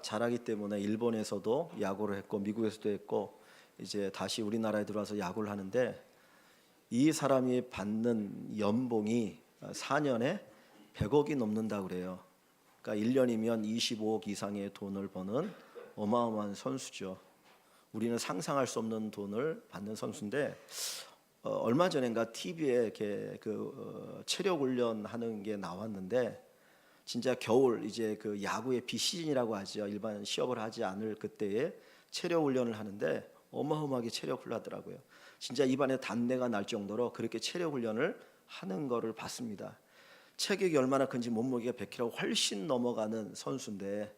잘하기 때문에 일본에서도 야구를 했고 미국에서도 했고 이제 다시 우리나라에 들어와서 야구를 하는데 이 사람이 받는 연봉이 4년에 100억이 넘는다고 그래요. 그러니까 1년이면 25억 이상의 돈을 버는 어마어마한 선수죠. 우리는 상상할 수 없는 돈을 받는 선수인데 얼마 전인가 TV에 이렇게 체력 훈련하는 게 나왔는데 진짜 겨울 이제 그 야구의 비시즌이라고 하죠. 일반 시합을 하지 않을 그때에 체력 훈련을 하는데 어마어마하게 체력 훈련하더라고요. 진짜 입안에 단내가 날 정도로 그렇게 체력 훈련을 하는 거를 봤습니다. 체격이 얼마나 큰지 몸무게가 100kg가 훨씬 넘어가는 선수인데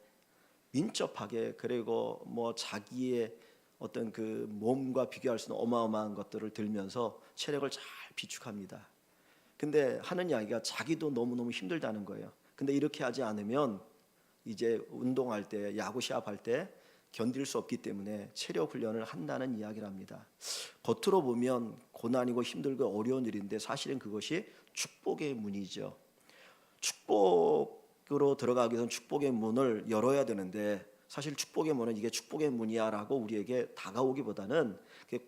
민첩하게 그리고 뭐 자기의 어떤 그 몸과 비교할 수 있는 어마어마한 것들을 들면서 체력을 잘 비축합니다. 근데 하는 이야기가 자기도 너무너무 힘들다는 거예요. 근데 이렇게 하지 않으면 이제 운동할 때 야구 시합할 때 견딜 수 없기 때문에 체력 훈련을 한다는 이야기를 합니다. 겉으로 보면 고난이고 힘들고 어려운 일인데 사실은 그것이 축복의 문이죠. 축복으로 들어가기 위해서는 축복의 문을 열어야 되는데 사실 축복의 문은 이게 축복의 문이야라고 우리에게 다가오기보다는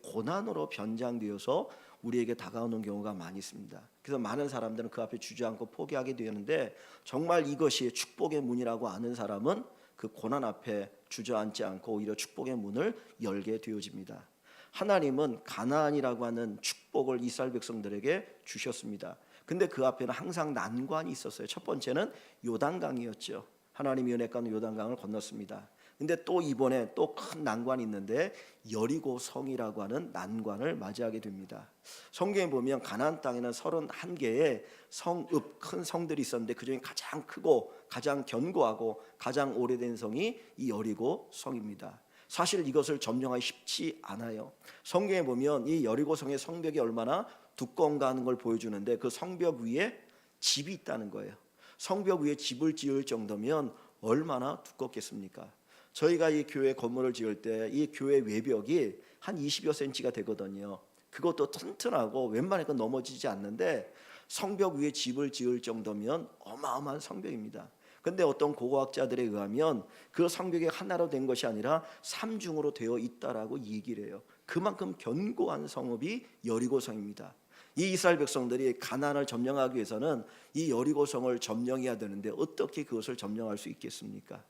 고난으로 변장되어서 우리에게 다가오는 경우가 많이 있습니다. 그래서 많은 사람들은 그 앞에 주저앉고 포기하게 되는데 정말 이것이 축복의 문이라고 아는 사람은 그 고난 앞에 주저앉지 않고 오히려 축복의 문을 열게 되어집니다. 하나님은 가나안이라고 하는 축복을 이스라엘 백성들에게 주셨습니다. 근데 그 앞에는 항상 난관이 있었어요. 첫 번째는 요단강이었죠. 하나님이 은혜가는 요단강을 건넜습니다. 근데 또 이번에 또 큰 난관이 있는데 여리고 성이라고 하는 난관을 맞이하게 됩니다. 성경에 보면 가나안 땅에는 31개의 성읍 큰 성들이 있었는데 그중에 가장 크고 가장 견고하고 가장 오래된 성이 이 여리고 성입니다. 사실 이것을 점령하기 쉽지 않아요. 성경에 보면 이 여리고 성의 성벽이 얼마나 두꺼운가 하는 걸 보여주는데 그 성벽 위에 집이 있다는 거예요. 성벽 위에 집을 지을 정도면 얼마나 두껍겠습니까? 저희가 이 교회 건물을 지을 때 이 교회 외벽이 한 20여 센치가 되거든요. 그것도 튼튼하고 웬만하면 넘어지지 않는데 성벽 위에 집을 지을 정도면 어마어마한 성벽입니다. 근데 어떤 고고학자들에 의하면 그 성벽이 하나로 된 것이 아니라 3중으로 되어 있다라고 얘기를 해요. 그만큼 견고한 성읍이 여리고성입니다. 이 이스라엘 백성들이 가나안을 점령하기 위해서는 이 여리고성을 점령해야 되는데 어떻게 그것을 점령할 수 있겠습니까?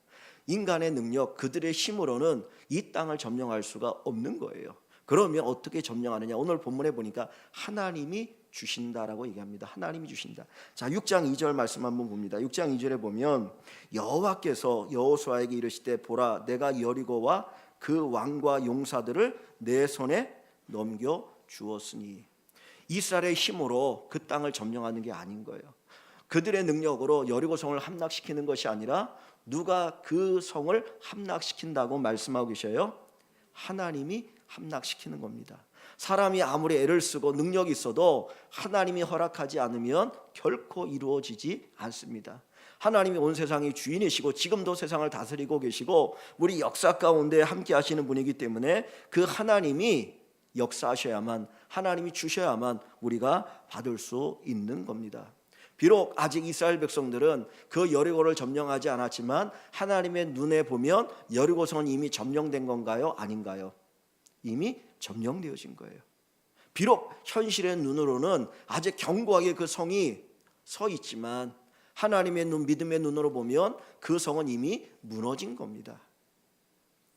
인간의 능력, 그들의 힘으로는 이 땅을 점령할 수가 없는 거예요. 그러면 어떻게 점령하느냐? 오늘 본문에 보니까 하나님이 주신다라고 얘기합니다. 하나님이 주신다. 자, 6장 2절 말씀 한번 봅니다. 6장 2절에 보면 여호와께서 여호수아에게 이르시되 보라 내가 여리고와 그 왕과 용사들을 내 손에 넘겨 주었으니 이스라엘의 힘으로 그 땅을 점령하는 게 아닌 거예요. 그들의 능력으로 여리고성을 함락시키는 것이 아니라 누가 그 성을 함락시킨다고 말씀하고 계셔요? 하나님이 함락시키는 겁니다. 사람이 아무리 애를 쓰고 능력이 있어도 하나님이 허락하지 않으면 결코 이루어지지 않습니다. 하나님이 온 세상의 주인이시고 지금도 세상을 다스리고 계시고 우리 역사 가운데 함께 하시는 분이기 때문에 그 하나님이 역사하셔야만 하나님이 주셔야만 우리가 받을 수 있는 겁니다. 비록 아직 이스라엘 백성들은 그 여리고를 점령하지 않았지만 하나님의 눈에 보면 여리고성은 이미 점령된 건가요? 아닌가요? 이미 점령되어진 거예요. 비록 현실의 눈으로는 아직 견고하게 그 성이 서 있지만 하나님의 눈, 믿음의 눈으로 보면 그 성은 이미 무너진 겁니다.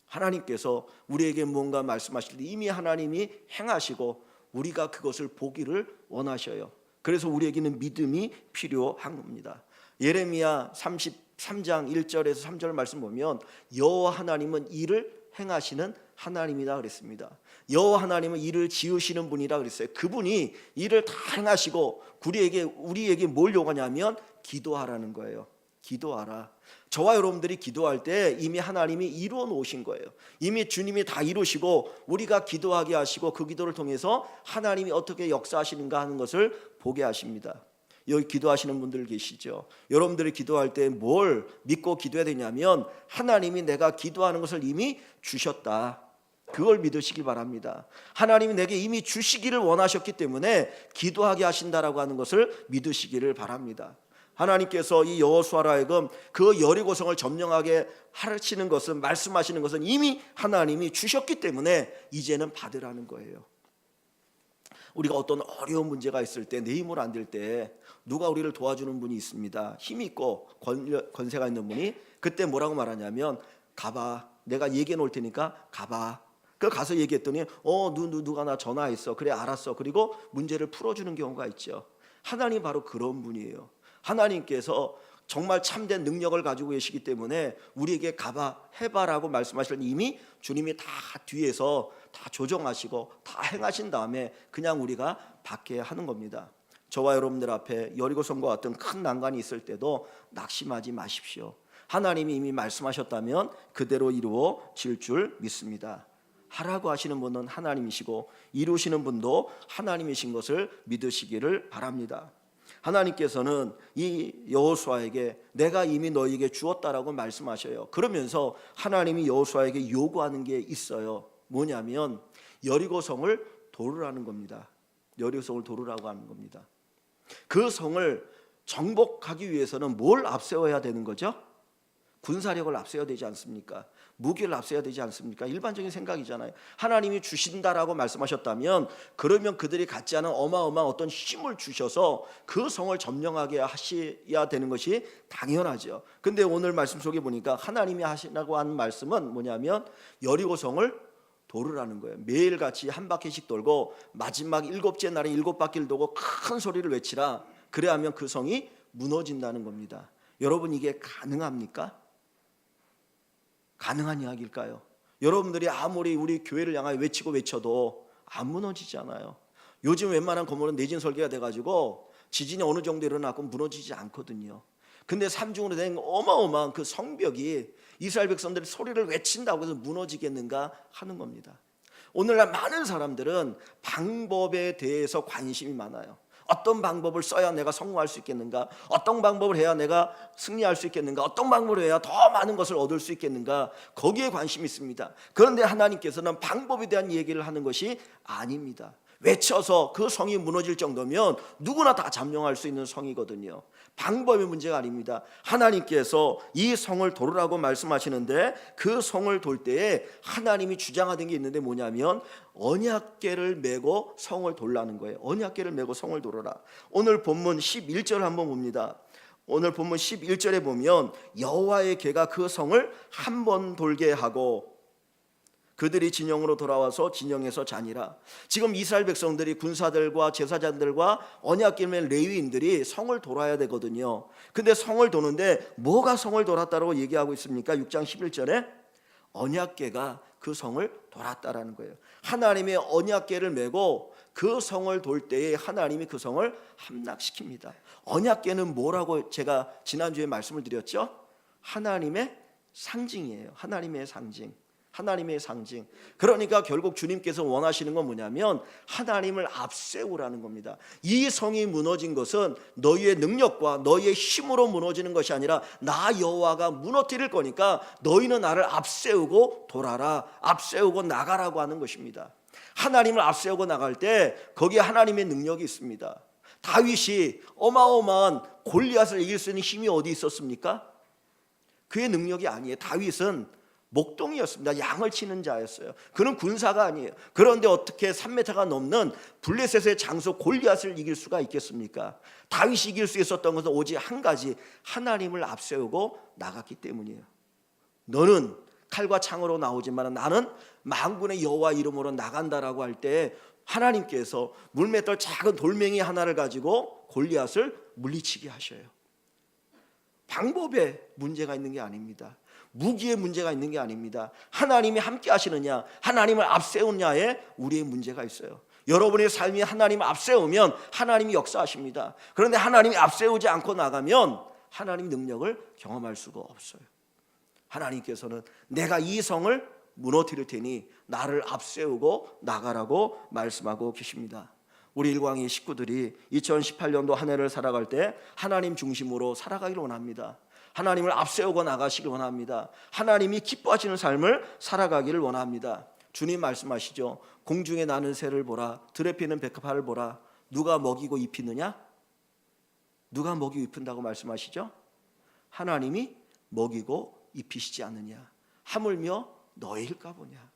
하나님께서 우리에게 무언가 말씀하실 때 이미 하나님이 행하시고 우리가 그것을 보기를 원하셔요. 그래서 우리에게는 믿음이 필요한 겁니다. 예레미야 33장 1절에서 3절 말씀 보면 여호와 하나님은 일을 행하시는 하나님이다 그랬습니다. 여호와 하나님은 일을 지으시는 분이라 그랬어요. 그분이 일을 다 행하시고 우리에게 뭘 요구하냐면 기도하라는 거예요. 기도하라. 저와 여러분들이 기도할 때 이미 하나님이 이루어 놓으신 거예요. 이미 주님이 다 이루시고 우리가 기도하게 하시고 그 기도를 통해서 하나님이 어떻게 역사하시는가 하는 것을 보게 하십니다. 여기 기도하시는 분들 계시죠? 여러분들이 기도할 때 뭘 믿고 기도해야 되냐면 하나님이 내가 기도하는 것을 이미 주셨다. 그걸 믿으시기 바랍니다. 하나님이 내게 이미 주시기를 원하셨기 때문에 기도하게 하신다라고 하는 것을 믿으시기를 바랍니다. 하나님께서 이 여호수아로 하여금 그 여리고성을 점령하게 하시는 것은, 말씀하시는 것은 이미 하나님이 주셨기 때문에 이제는 받으라는 거예요. 우리가 어떤 어려운 문제가 있을 때, 내 힘으로 안 될 때 누가 우리를 도와주는 분이 있습니다. 힘이 있고 권세가 있는 분이. 그때 뭐라고 말하냐면, 가봐, 내가 얘기해 놓을 테니까 가봐. 그 가서 얘기했더니 누가 나 전화했어. 그래, 알았어. 그리고 문제를 풀어주는 경우가 있죠. 하나님 바로 그런 분이에요. 하나님께서 정말 참된 능력을 가지고 계시기 때문에 우리에게 가봐, 해봐라고 말씀하실 때 이미 주님이 다 뒤에서 다 조정하시고 다 행하신 다음에 그냥 우리가 받게 하는 겁니다. 저와 여러분들 앞에 여리고성과 같은 큰 난관이 있을 때도 낙심하지 마십시오. 하나님이 이미 말씀하셨다면 그대로 이루어질 줄 믿습니다. 하라고 하시는 분은 하나님이시고 이루시는 분도 하나님이신 것을 믿으시기를 바랍니다. 하나님께서는 이 여호수아에게 내가 이미 너희에게 주었다라고 말씀하셔요. 그러면서 하나님이 여호수아에게 요구하는 게 있어요. 뭐냐면 여리고성을 도르라는 겁니다. 여리고성을 도르라고 하는 겁니다. 그 성을 정복하기 위해서는 뭘 앞세워야 되는 거죠? 군사력을 앞세워야 되지 않습니까? 무기를 앞세워야 되지 않습니까? 일반적인 생각이잖아요. 하나님이 주신다라고 말씀하셨다면 그러면 그들이 갖지 않은 어마어마한 어떤 힘을 주셔서 그 성을 점령하게 하셔야 되는 것이 당연하죠. 근데 오늘 말씀 속에 보니까 하나님이 하시라고 하는 말씀은 뭐냐면 여리고성을 도르라는 거예요. 매일같이 한 바퀴씩 돌고 마지막 7째 날에 7바퀴를 돌고 큰 소리를 외치라. 그래야 하면 그 성이 무너진다는 겁니다. 여러분, 이게 가능합니까? 가능한 이야기일까요? 여러분들이 아무리 우리 교회를 향하여 외치고 외쳐도 안 무너지잖아요. 요즘 웬만한 건물은 내진 설계가 돼가지고 지진이 어느 정도 일어나고 무너지지 않거든요. 근데 삼중으로 된 어마어마한 그 성벽이 이스라엘 백성들이 소리를 외친다고 해서 무너지겠는가 하는 겁니다. 오늘날 많은 사람들은 방법에 대해서 관심이 많아요. 어떤 방법을 써야 내가 성공할 수 있겠는가? 어떤 방법을 해야 내가 승리할 수 있겠는가? 어떤 방법을 해야 더 많은 것을 얻을 수 있겠는가? 거기에 관심이 있습니다. 그런데 하나님께서는 방법에 대한 얘기를 하는 것이 아닙니다. 외쳐서 그 성이 무너질 정도면 누구나 다 점령할 수 있는 성이거든요. 방법의 문제가 아닙니다. 하나님께서 이 성을 도르라고 말씀하시는데 그 성을 돌 때에 하나님이 주장하던 게 있는데 뭐냐면 언약궤를 메고 성을 돌라는 거예요. 언약궤를 메고 성을 돌어라. 오늘 본문 11절 한번 봅니다. 오늘 본문 11절에 보면 여호와의 궤가 그 성을 한 번 돌게 하고 그들이 진영으로 돌아와서 진영에서 자니라. 지금 이스라엘 백성들이 군사들과 제사장들과 언약궤의 레위인들이 성을 돌아야 되거든요. 근데 성을 도는데 뭐가 성을 돌았다고 얘기하고 있습니까? 6장 11절에 언약궤가 그 성을 돌았다라는 거예요. 하나님의 언약궤를 메고 그 성을 돌 때에 하나님이 그 성을 함락시킵니다. 언약궤는 뭐라고 제가 지난주에 말씀을 드렸죠? 하나님의 상징이에요. 하나님의 상징. 하나님의 상징. 그러니까 결국 주님께서 원하시는 건 뭐냐면 하나님을 앞세우라는 겁니다. 이 성이 무너진 것은 너희의 능력과 너희의 힘으로 무너지는 것이 아니라 나 여호와가 무너뜨릴 거니까 너희는 나를 앞세우고 돌아라, 앞세우고 나가라고 하는 것입니다. 하나님을 앞세우고 나갈 때 거기에 하나님의 능력이 있습니다. 다윗이 어마어마한 골리앗을 이길 수 있는 힘이 어디 있었습니까? 그의 능력이 아니에요. 다윗은 목동이었습니다. 양을 치는 자였어요. 그는 군사가 아니에요. 그런데 어떻게 3m가 넘는 블레셋의 장수 골리앗을 이길 수가 있겠습니까? 다윗이 이길 수 있었던 것은 오직 한 가지, 하나님을 앞세우고 나갔기 때문이에요. 너는 칼과 창으로 나오지만 나는 만군의 여호와 이름으로 나간다라고 할 때 하나님께서 물맷돌 작은 돌멩이 하나를 가지고 골리앗을 물리치게 하셔요. 방법에 문제가 있는 게 아닙니다. 무기에 문제가 있는 게 아닙니다. 하나님이 함께 하시느냐, 하나님을 앞세우느냐에 우리의 문제가 있어요. 여러분의 삶이 하나님을 앞세우면 하나님이 역사하십니다. 그런데 하나님이 앞세우지 않고 나가면 하나님 능력을 경험할 수가 없어요. 하나님께서는 내가 이 성을 무너뜨릴 테니 나를 앞세우고 나가라고 말씀하고 계십니다. 우리 일광의 식구들이 2018년도 한 해를 살아갈 때 하나님 중심으로 살아가기를 원합니다. 하나님을 앞세우고 나가시길 원합니다. 하나님이 기뻐하시는 삶을 살아가기를 원합니다. 주님 말씀하시죠. 공중에 나는 새를 보라, 들에 피는 백합화를 보라. 누가 먹이고 입히느냐? 누가 먹이고 입힌다고 말씀하시죠? 하나님이 먹이고 입히시지 않느냐. 하물며 너희일까 보냐.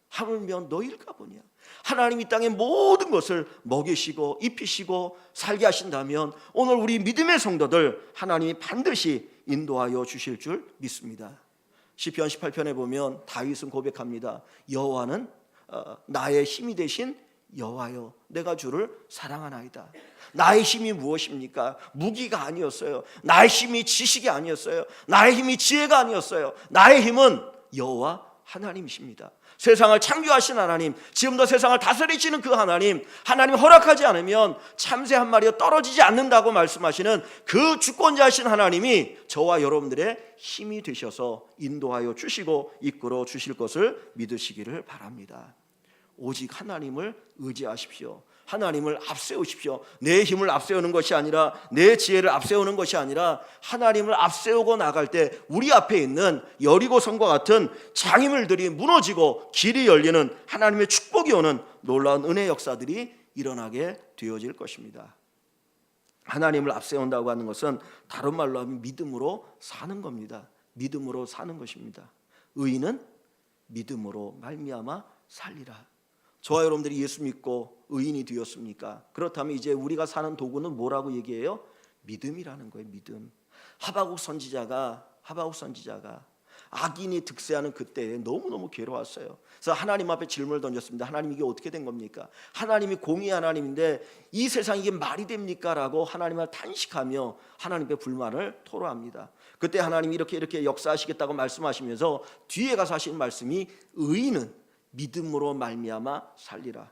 하물며 너희일까 보냐. 하나님이 땅의 모든 것을 먹이시고 입히시고 살게 하신다면 오늘 우리 믿음의 성도들 하나님이 반드시 인도하여 주실 줄 믿습니다. 시편 18편에 보면 다윗은 고백합니다. 여호와는 나의 힘이 되신 여호와여, 내가 주를 사랑하나이다. 나의 힘이 무엇입니까? 무기가 아니었어요. 나의 힘이 지식이 아니었어요. 나의 힘이 지혜가 아니었어요. 나의 힘은 여호와 하나님이십니다. 세상을 창조하신 하나님, 지금도 세상을 다스리시는 그 하나님, 하나님 허락하지 않으면 참새 한 마리가 떨어지지 않는다고 말씀하시는 그 주권자이신 하나님이 저와 여러분들의 힘이 되셔서 인도하여 주시고 이끌어 주실 것을 믿으시기를 바랍니다. 오직 하나님을 의지하십시오. 하나님을 앞세우십시오. 내 힘을 앞세우는 것이 아니라, 내 지혜를 앞세우는 것이 아니라 하나님을 앞세우고 나갈 때 우리 앞에 있는 여리고성과 같은 장애물들이 무너지고 길이 열리는 하나님의 축복이 오는 놀라운 은혜 역사들이 일어나게 되어질 것입니다. 하나님을 앞세운다고 하는 것은 다른 말로 하면 믿음으로 사는 겁니다. 믿음으로 사는 것입니다. 의인은 믿음으로 말미암아 살리라. 저와 여러분들이 예수 믿고 의인이 되었습니까? 그렇다면 이제 우리가 사는 도구는 뭐라고 얘기해요? 믿음이라는 거예요. 믿음. 하박국 선지자가 악인이 득세하는 그때에 너무너무 괴로웠어요. 그래서 하나님 앞에 질문을 던졌습니다. 하나님, 이게 어떻게 된 겁니까? 하나님이 공의의 하나님인데 이 세상 이게 말이 됩니까? 라고 하나님을 탄식하며 하나님께 불만을 토로합니다. 그때 하나님이 이렇게 역사하시겠다고 말씀하시면서 뒤에 가서 하신 말씀이 의인은 믿음으로 말미암아 살리라.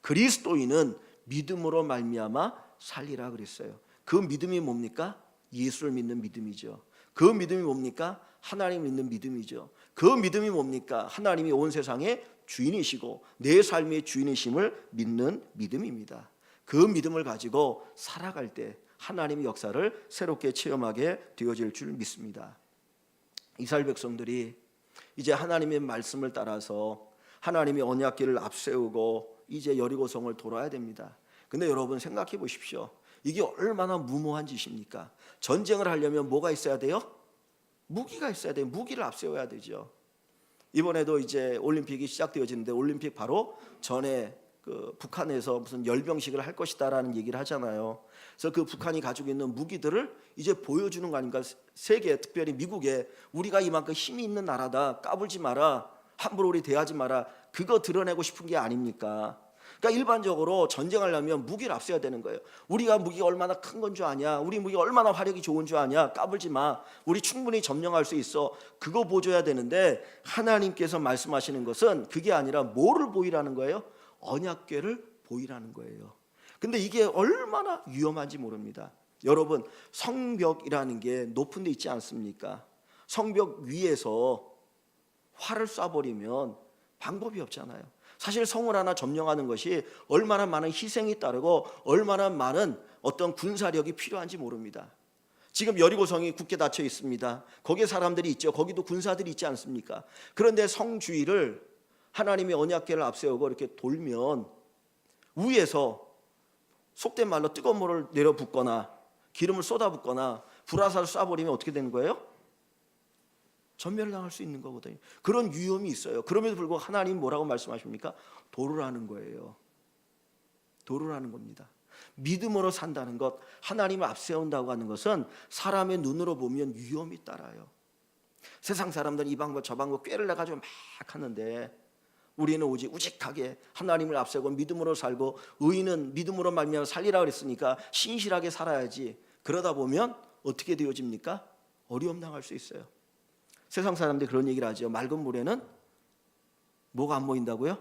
그리스도인은 믿음으로 말미암아 살리라 그랬어요. 그 믿음이 뭡니까? 예수를 믿는 믿음이죠. 그 믿음이 뭡니까? 하나님 믿는 믿음이죠. 그 믿음이 뭡니까? 하나님이 온 세상의 주인이시고 내 삶의 주인이심을 믿는 믿음입니다. 그 믿음을 가지고 살아갈 때 하나님의 역사를 새롭게 체험하게 되어질 줄 믿습니다. 이스라엘 백성들이 이제 하나님의 말씀을 따라서 하나님의 언약궤를 앞세우고 이제 여리고성을 돌아야 됩니다. 근데 여러분 생각해 보십시오. 이게 얼마나 무모한 짓입니까? 전쟁을 하려면 뭐가 있어야 돼요? 무기가 있어야 돼요. 무기를 앞세워야 되죠. 이번에도 이제 올림픽이 시작되어지는데 올림픽 바로 전에 그 북한에서 무슨 열병식을 할 것이다라는 얘기를 하잖아요. 그래서 그 북한이 가지고 있는 무기들을 이제 보여주는 거 아닙니까? 세계, 특별히 미국에 우리가 이만큼 힘이 있는 나라다. 까불지 마라. 함부로 우리 대하지 마라. 그거 드러내고 싶은 게 아닙니까? 그러니까 일반적으로 전쟁하려면 무기를 앞세워야 되는 거예요. 우리가 무기가 얼마나 큰 건 줄 아냐? 우리 무기가 얼마나 화력이 좋은 줄 아냐? 까불지 마. 우리 충분히 점령할 수 있어. 그거 보여줘야 되는데 하나님께서 말씀하시는 것은 그게 아니라 뭐를 보이라는 거예요? 언약궤를 보이라는 거예요. 근데 이게 얼마나 위험한지 모릅니다. 여러분, 성벽이라는 게 높은 데 있지 않습니까? 성벽 위에서 활을 쏴버리면 방법이 없잖아요. 사실 성을 하나 점령하는 것이 얼마나 많은 희생이 따르고 얼마나 많은 어떤 군사력이 필요한지 모릅니다. 지금 여리고성이 굳게 닫혀 있습니다. 거기에 사람들이 있죠. 거기도 군사들이 있지 않습니까? 그런데 성 주위를 하나님의 언약궤를 앞세우고 이렇게 돌면 위에서 속된 말로 뜨거운 물을 내려 붓거나 기름을 쏟아 붓거나 불화살을 쏴버리면 어떻게 되는 거예요? 전멸당할 수 있는 거거든요. 그런 위험이 있어요. 그럼에도 불구하고 하나님 뭐라고 말씀하십니까? 도르라는 거예요. 도르라는 겁니다. 믿음으로 산다는 것, 하나님을 앞세운다고 하는 것은 사람의 눈으로 보면 위험이 따라요. 세상 사람들은 이 방법 저 방법 꾀를 내가지고 막 하는데 우리는 오직 우직하게 하나님을 앞세우고 믿음으로 살고 의인은 믿음으로 말미암아 살리라 그랬으니까 신실하게 살아야지. 그러다 보면 어떻게 되어집니까? 어려움 당할 수 있어요. 세상 사람들이 그런 얘기를 하죠. 맑은 물에는 뭐가 안 보인다고요?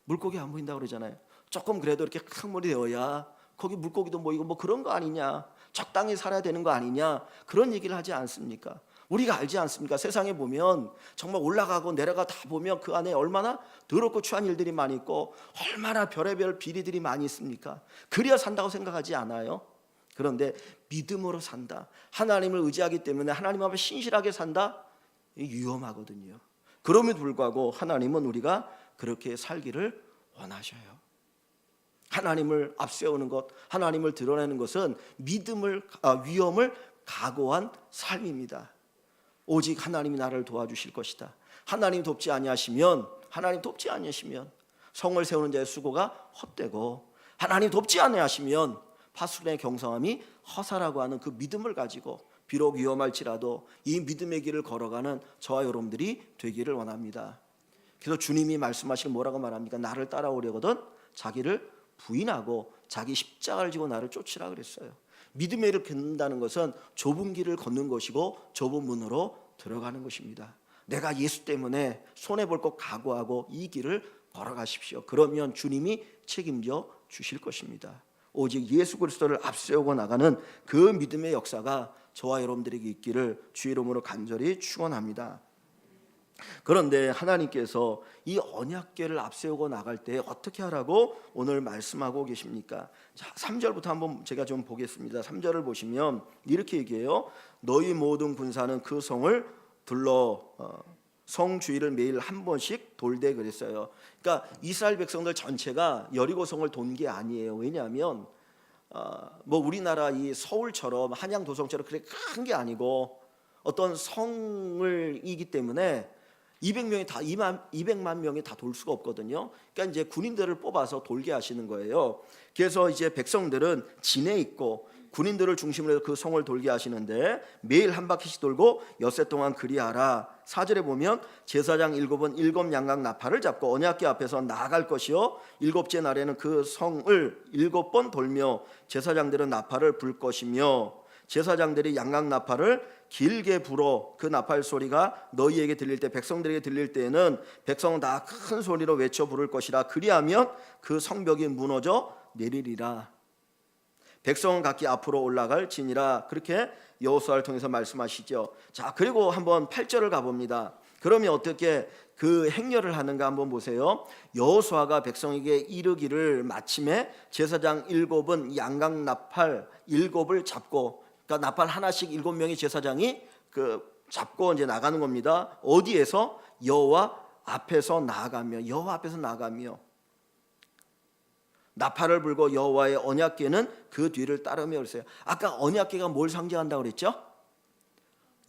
물고기 안 보인다고 그러잖아요. 조금 그래도 이렇게 큰 물이 되어야 거기 물고기도 모이고 뭐 그런 거 아니냐, 적당히 살아야 되는 거 아니냐, 그런 얘기를 하지 않습니까? 우리가 알지 않습니까? 세상에 보면 정말 올라가고 내려가 다 보면 그 안에 얼마나 더럽고 추한 일들이 많이 있고 얼마나 별의별 비리들이 많이 있습니까? 그래야 산다고 생각하지 않아요? 그런데 믿음으로 산다, 하나님을 의지하기 때문에 하나님 앞에 신실하게 산다, 위험하거든요. 그럼에도 불구하고 하나님은 우리가 그렇게 살기를 원하셔요. 하나님을 앞세우는 것, 하나님을 드러내는 것은 위험을 각오한 삶입니다. 오직 하나님이 나를 도와주실 것이다. 하나님 돕지 아니하시면 성을 세우는 자의 수고가 헛되고, 하나님 돕지 아니하시면 파수꾼의 경성함이 허사라고 하는 그 믿음을 가지고 비록 위험할지라도 이 믿음의 길을 걸어가는 저와 여러분들이 되기를 원합니다. 그래서 주님이 말씀하시길 뭐라고 말합니까? 나를 따라오려거든 자기를 부인하고 자기 십자가를 지고 나를 쫓으라 그랬어요. 믿음의 길을 걷는다는 것은 좁은 길을 걷는 것이고 좁은 문으로 들어가는 것입니다. 내가 예수 때문에 손해볼 것 각오하고 이 길을 걸어가십시오. 그러면 주님이 책임져 주실 것입니다. 오직 예수 그리스도를 앞세우고 나가는 그 믿음의 역사가 저와 여러분들에게 있기를 주의 이름으로 간절히 축원합니다. 그런데 하나님께서 이 언약궤를 앞세우고 나갈 때 어떻게 하라고 오늘 말씀하고 계십니까? 자, 3절부터 한번 제가 좀 보겠습니다. 3절을 보시면 이렇게 얘기해요. 너희 모든 군사는 그 성을 둘러 성 주위를 매일 한 번씩 돌되 그랬어요. 그러니까 이스라엘 백성들 전체가 여리고성을 돈 게 아니에요. 왜냐하면 뭐 우리나라 이 서울처럼 한양 도성처럼 그렇게 큰 게 아니고 어떤 성을이기 때문에 200만 명이 다 돌 수가 없거든요. 그러니까 이제 군인들을 뽑아서 돌게 하시는 거예요. 그래서 이제 백성들은 진에 있고 군인들을 중심으로 해서 그 성을 돌게 하시는데 매일 한 바퀴씩 돌고 엿새 동안 그리하라. 4절에 보면 제사장 7은 7 양각 나팔을 잡고 언약궤 앞에서 나아갈 것이요 7째 날에는 그 성을 7번 돌며 제사장들은 나팔을 불 것이며 제사장들이 양각 나팔을 길게 불어 그 나팔 소리가 너희에게 들릴 때 백성들에게 들릴 때에는 백성은 다 큰 소리로 외쳐 부를 것이라. 그리하면 그 성벽이 무너져 내리리라. 백성은 각기 앞으로 올라갈지니라. 그렇게 여호수아를 통해서 말씀하시죠. 자, 그리고 한번 8절을 가봅니다. 그러면 어떻게 그 행렬을 하는가 한번 보세요. 여호수아가 백성에게 이르기를 마침에 제사장 7은 양각 나팔 7을 잡고, 그러니까 나팔 하나씩 7명의 제사장이 잡고 이제 나가는 겁니다. 어디에서? 여호와 앞에서 나아가며 나팔을 불고 여호와의 언약궤는 그 뒤를 따르며 그랬어요. 아까 언약궤가 뭘 상징한다고 그랬죠?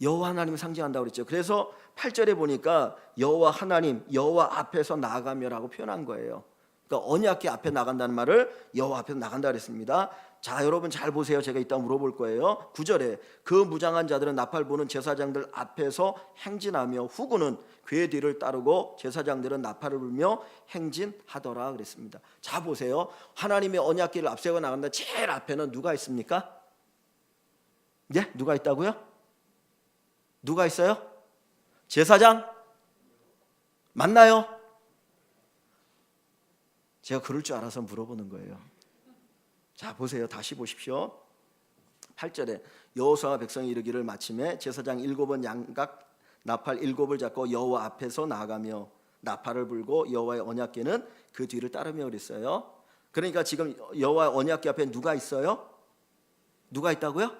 여호와 하나님을 상징한다고 그랬죠. 그래서 8절에 보니까 여호와 하나님, 여호와 앞에서 나아가며라고 표현한 거예요. 그러니까 언약궤 앞에 나간다는 말을 여호와 앞에서 나간다 그랬습니다. 자, 여러분 잘 보세요. 제가 이따 물어볼 거예요. 9절에 그 무장한 자들은 나팔 부는 제사장들 앞에서 행진하며 후군은 궤 뒤를 따르고 제사장들은 나팔을 불며 행진하더라 그랬습니다. 자, 보세요. 하나님의 언약궤를 앞세워 나간다. 제일 앞에는 누가 있습니까? 네? 누가 있다고요? 누가 있어요? 제사장? 맞나요? 제가 그럴 줄 알아서 물어보는 거예요. 자, 보세요. 다시 보십시오. 8절에 여호수아와 백성이 이르기를 마침에 제사장 7은 양각 나팔 7을 잡고 여호와 앞에서 나아가며 나팔을 불고 여호와의 언약궤는 그 뒤를 따르며 그랬어요. 그러니까 지금 여호와의 언약궤 앞에 누가 있어요? 누가 있다고요?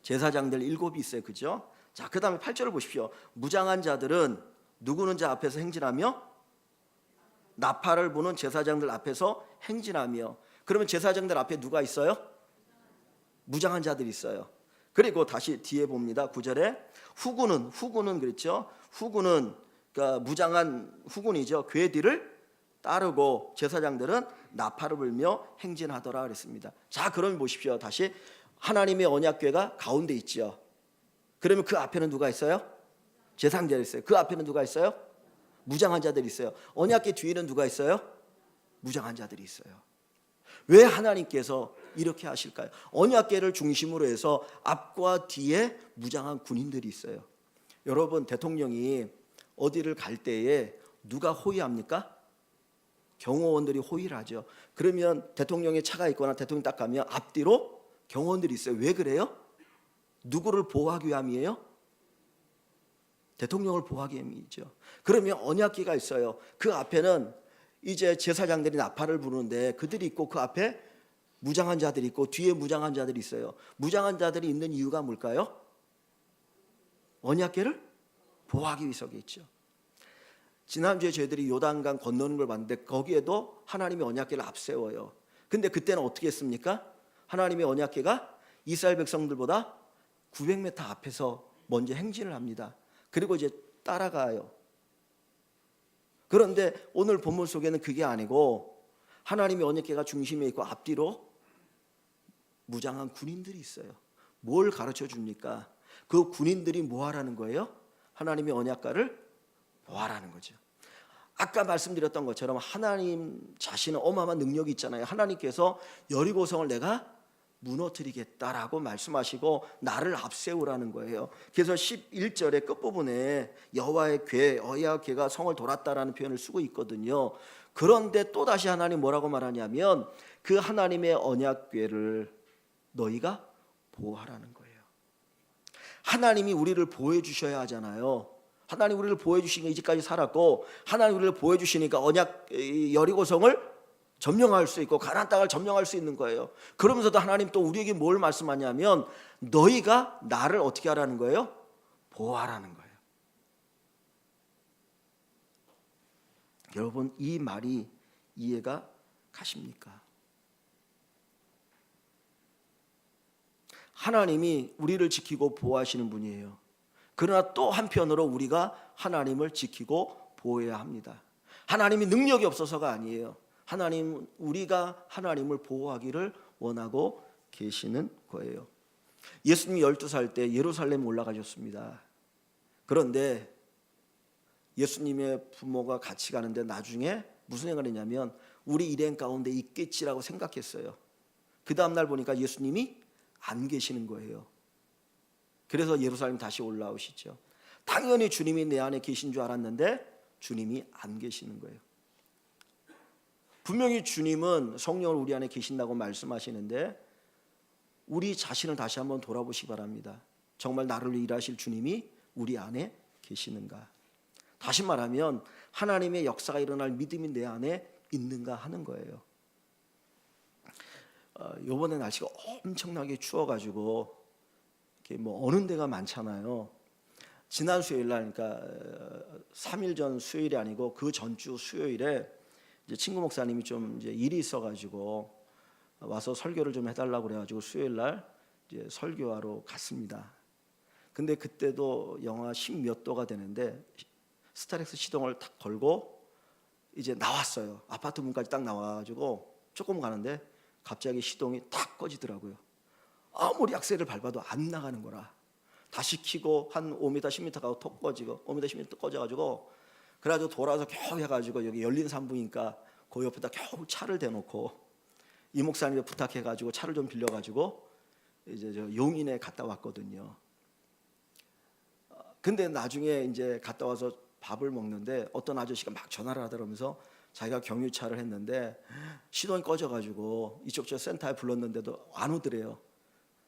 제사장들 7이 있어요. 그죠? 자, 그 다음에 8절을 보십시오. 무장한 자들은 누구는 자 앞에서 행진하며 나팔을 부는 제사장들 앞에서 행진하며. 그러면 제사장들 앞에 누가 있어요? 무장한 자들이 있어요. 그리고 다시 뒤에 봅니다. 9절에 후군은 그랬죠. 후군은 그러니까 무장한 후군이죠. 궤 뒤를 따르고 제사장들은 나팔을 불며 행진하더라 그랬습니다. 자, 그러면 보십시오. 다시 하나님의 언약궤가 가운데 있죠. 그러면 그 앞에는 누가 있어요? 제사장들이 있어요. 그 앞에는 누가 있어요? 무장한 자들이 있어요. 언약궤 뒤에는 누가 있어요? 무장한 자들이 있어요. 왜 하나님께서 이렇게 하실까요? 언약궤를 중심으로 해서 앞과 뒤에 무장한 군인들이 있어요. 여러분, 대통령이 어디를 갈 때에 누가 호위합니까? 경호원들이 호위를 하죠. 그러면 대통령의 차가 있거나 대통령이 딱 가면 앞뒤로 경호원들이 있어요. 왜 그래요? 누구를 보호하기 위함이에요? 대통령을 보호하기 위함이죠. 그러면 언약궤가 있어요. 그 앞에는 이제 제사장들이 나팔을 부르는데 그들이 있고 그 앞에 무장한 자들이 있고 뒤에 무장한 자들이 있어요. 무장한 자들이 있는 이유가 뭘까요? 언약궤를 보호하기 위해서겠죠. 지난주에 저희들이 요단강 건너는 걸 봤는데 거기에도 하나님이 언약궤를 앞세워요. 근데 그때는 어떻게 했습니까? 하나님의 언약궤가 이스라엘 백성들보다 900m 앞에서 먼저 행진을 합니다. 그리고 이제 따라가요. 그런데 오늘 본문 속에는 그게 아니고 하나님의 언약궤가 중심에 있고 앞뒤로 무장한 군인들이 있어요. 뭘 가르쳐 줍니까? 그 군인들이 뭐 하라는 거예요? 하나님의 언약궤를 보호하라는 거죠. 아까 말씀드렸던 것처럼 하나님 자신은 어마어마한 능력이 있잖아요. 하나님께서 여리고성을 내가 무너뜨리겠다라고 말씀하시고 나를 앞세우라는 거예요. 그래서 11절의 끝부분에 여호와의 궤가 성을 돌았다라는 표현을 쓰고 있거든요. 그런데 또다시 하나님 뭐라고 말하냐면 그 하나님의 언약궤를 너희가 보호하라는 거예요. 하나님이 우리를 보호해 주셔야 하잖아요. 하나님 우리를 보호해 주시니까 이제까지 살았고, 하나님 우리를 보호해 주시니까 언약 여리고성을 점령할 수 있고 가나안 땅을 점령할 수 있는 거예요. 그러면서도 하나님 또 우리에게 뭘 말씀하냐면 너희가 나를 어떻게 하라는 거예요? 보호하라는 거예요. 여러분, 이 말이 이해가 가십니까? 하나님이 우리를 지키고 보호하시는 분이에요. 그러나 또 한편으로 우리가 하나님을 지키고 보호해야 합니다. 하나님이 능력이 없어서가 아니에요. 하나님, 우리가 하나님을 보호하기를 원하고 계시는 거예요. 예수님이 12살 때 예루살렘 올라가셨습니다. 그런데 예수님의 부모가 같이 가는데 나중에 무슨 생각을 했냐면 우리 일행 가운데 있겠지라고 생각했어요. 그 다음날 보니까 예수님이 안 계시는 거예요. 그래서 예루살렘 다시 올라오시죠. 당연히 주님이 내 안에 계신 줄 알았는데 주님이 안 계시는 거예요. 분명히 주님은 성령을 우리 안에 계신다고 말씀하시는데 우리 자신을 다시 한번 돌아보시기 바랍니다. 정말 나를 위해 일하실 주님이 우리 안에 계시는가? 다시 말하면 하나님의 역사가 일어날 믿음이 내 안에 있는가 하는 거예요. 이번에 날씨가 엄청나게 추워가지고 뭐 어느 데가 많잖아요. 지난 수요일날, 그러니까 3일 전 수요일이 아니고 그 전주 수요일에 이제 친구 목사님이 좀 이제 일이 있어가지고 와서 설교를 좀 해달라고 그래가지고 수요일날 이제 설교하러 갔습니다. 근데 그때도 영하 10몇 도가 되는데 스타렉스 시동을 탁 걸고 이제 나왔어요. 아파트 문까지 딱 나와가지고 조금 가는데 갑자기 시동이 탁 꺼지더라고요. 아무리 악셀을 밟아도 안 나가는 거라. 다시 켜고 한 5m 10m 가고 톡 꺼지고 5m 10m 꺼져가지고 그래가지고 돌아서 겨우 해가지고 여기 열린 산부인과 그 옆에다 겨우 차를 대놓고 이 목사님이 부탁해가지고 차를 좀 빌려가지고 이제 저 용인에 갔다 왔거든요. 근데 나중에 이제 갔다 와서 밥을 먹는데 어떤 아저씨가 막 전화를 하더라면서 자기가 경유차를 했는데 시동이 꺼져가지고 이쪽 저 센터에 불렀는데도 안 오더래요.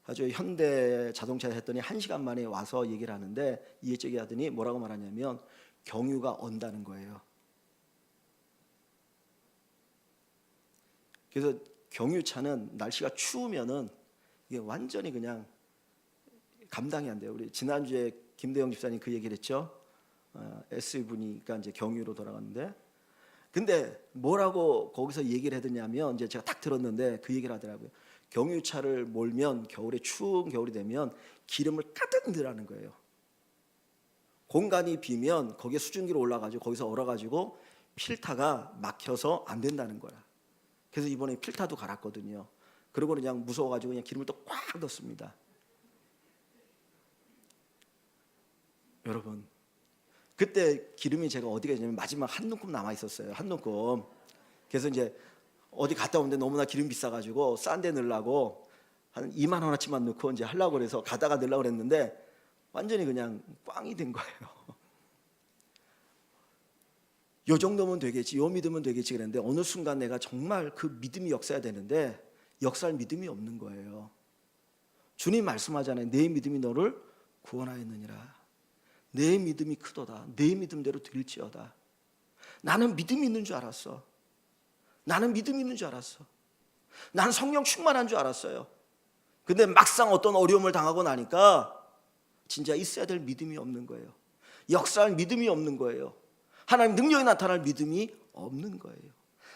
아주 현대 자동차에 했더니 1시간 만에 와서 얘기를 하는데 이해적이 하더니 뭐라고 말하냐면 경유가 온다는 거예요. 그래서 경유차는 날씨가 추우면은 이게 완전히 그냥 감당이 안 돼요. 우리 지난주에 김대영 집사님 그 얘기를 했죠. SUV니까 이제 경유로 돌아갔는데, 근데 뭐라고 거기서 얘기를 하더냐면 이제 제가 딱 들었는데 그 얘기를 하더라고요. 경유차를 몰면 겨울에 추운 겨울이 되면 기름을 가득 넣으라는 거예요. 공간이 비면 거기에 수증기로 올라가지고 거기서 얼어가지고 필터가 막혀서 안 된다는 거야. 그래서 이번에 필터도 갈았거든요. 그리고 그냥 무서워가지고 그냥 기름을 또 꽉 넣습니다. 여러분, 그때 기름이 제가 어디 갔냐면 마지막 한 움큼 남아 있었어요. 한 움큼. 그래서 이제 어디 갔다 오는데 너무나 기름 비싸가지고 싼 데 넣으려고 한 2만 원어치만 넣고 이제 하려고 그래서 가다가 넣으려고 그랬는데 완전히 그냥 꽝이 된 거예요. 요 정도면 되겠지, 요 믿으면 되겠지 그랬는데 어느 순간 내가 정말 그 믿음이 역사해야 되는데 역사할 믿음이 없는 거예요. 주님 말씀하잖아요. 내 믿음이 너를 구원하였느니라. 내 믿음이 크도다. 내 믿음대로 될지어다. 나는 믿음이 있는 줄 알았어. 나는 믿음이 있는 줄 알았어. 나는 성령 충만한 줄 알았어요. 근데 막상 어떤 어려움을 당하고 나니까 진짜 있어야 될 믿음이 없는 거예요. 역사할 믿음이 없는 거예요. 하나님 능력이 나타날 믿음이 없는 거예요.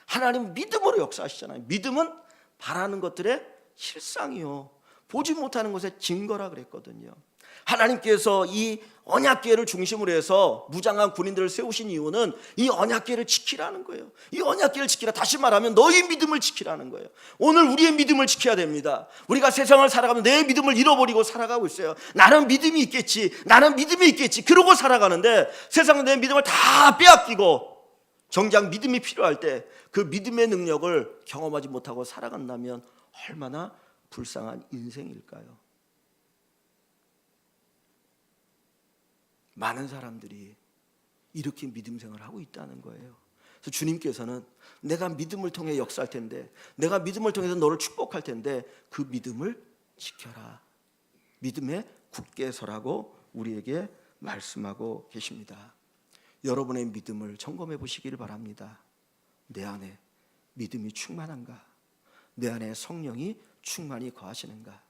하나님 믿음으로 역사하시잖아요. 믿음은 바라는 것들의 실상이요, 보지 못하는 것의 증거라 그랬거든요. 하나님께서 이 언약궤를 중심으로 해서 무장한 군인들을 세우신 이유는 이 언약궤를 지키라는 거예요. 이 언약궤를 지키라, 다시 말하면 너희 믿음을 지키라는 거예요. 오늘 우리의 믿음을 지켜야 됩니다. 우리가 세상을 살아가면 내 믿음을 잃어버리고 살아가고 있어요. 나는 믿음이 있겠지, 나는 믿음이 있겠지, 그러고 살아가는데 세상은 내 믿음을 다 빼앗기고 정작 믿음이 필요할 때 그 믿음의 능력을 경험하지 못하고 살아간다면 얼마나 불쌍한 인생일까요? 많은 사람들이 이렇게 믿음 생활을 하고 있다는 거예요. 그래서 주님께서는 내가 믿음을 통해 역사할 텐데, 내가 믿음을 통해서 너를 축복할 텐데 그 믿음을 지켜라, 믿음에 굳게 서라고 우리에게 말씀하고 계십니다. 여러분의 믿음을 점검해 보시기를 바랍니다. 내 안에 믿음이 충만한가? 내 안에 성령이 충만히 거하시는가?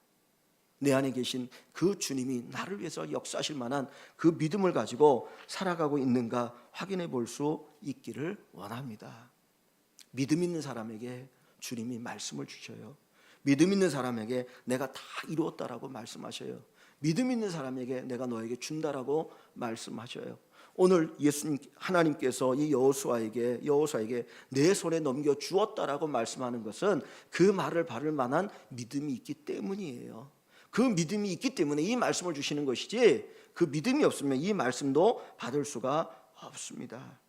내 안에 계신 그 주님이 나를 위해서 역사하실 만한 그 믿음을 가지고 살아가고 있는가 확인해 볼 수 있기를 원합니다. 믿음 있는 사람에게 주님이 말씀을 주셔요. 믿음 있는 사람에게 내가 다 이루었다라고 말씀하셔요. 믿음 있는 사람에게 내가 너에게 준다라고 말씀하셔요. 오늘 예수님 하나님께서 이 여호수아에게 내 손에 넘겨 주었다라고 말씀하는 것은 그 말을 받을 만한 믿음이 있기 때문이에요. 그 믿음이 있기 때문에 이 말씀을 주시는 것이지, 그 믿음이 없으면 이 말씀도 받을 수가 없습니다.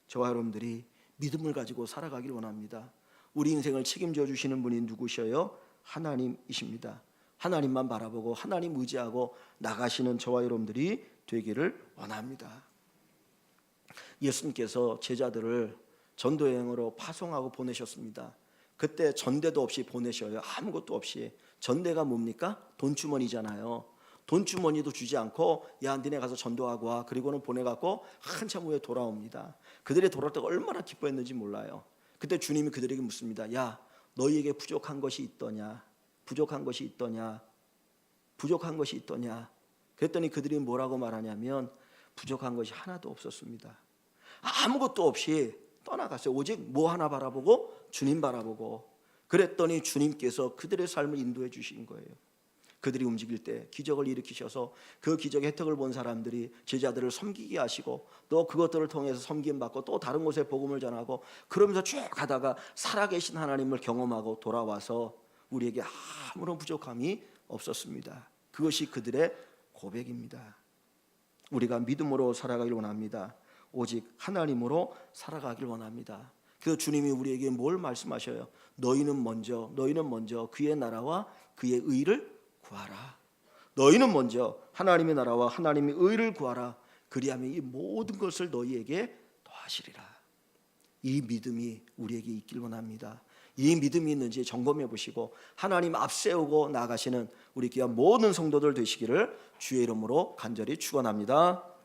저와 여러분들이 믿음을 가지고 살아가길 원합니다. 우리 인생을 책임져 주시는 분이 누구셔요? 하나님이십니다. 하나님만 바라보고 하나님 의지하고 나가시는 저와 여러분들이 되기를 원합니다. 예수님께서 제자들을 전도여행으로 파송하고 보내셨습니다. 그때 전대도 없이 보내셔요. 아무것도 없이. 전대가 뭡니까? 돈주머니잖아요. 돈주머니도 주지 않고 야 니네 가서 전도하고 와, 그리고는 보내갖고 한참 후에 돌아옵니다. 그들이 돌아올 때가 얼마나 기뻐했는지 몰라요. 그때 주님이 그들에게 묻습니다. 야 너희에게 부족한 것이 있더냐? 부족한 것이 있더냐? 부족한 것이 있더냐? 그랬더니 그들이 뭐라고 말하냐면 부족한 것이 하나도 없었습니다. 아무것도 없이 떠나갔어요. 오직 뭐 하나 바라보고? 주님 바라보고. 그랬더니 주님께서 그들의 삶을 인도해 주신 거예요. 그들이 움직일 때 기적을 일으키셔서 그 기적의 혜택을 본 사람들이 제자들을 섬기게 하시고 또 그것들을 통해서 섬김받고 또 다른 곳에 복음을 전하고 그러면서 쭉 가다가 살아계신 하나님을 경험하고 돌아와서 우리에게 아무런 부족함이 없었습니다. 그것이 그들의 고백입니다. 우리가 믿음으로 살아가길 원합니다. 오직 하나님으로 살아가길 원합니다. 그래서 주님이 우리에게 뭘 말씀하셔요? 너희는 먼저 그의 나라와 그의 의를 구하라. 너희는 먼저 하나님의 나라와 하나님의 의를 구하라. 그리하면 이 모든 것을 너희에게 더하시리라. 이 믿음이 우리에게 있길 원합니다. 이 믿음이 있는지 점검해 보시고 하나님 앞세우고 나가시는 우리 귀한 모든 성도들 되시기를 주의 이름으로 간절히 축원합니다.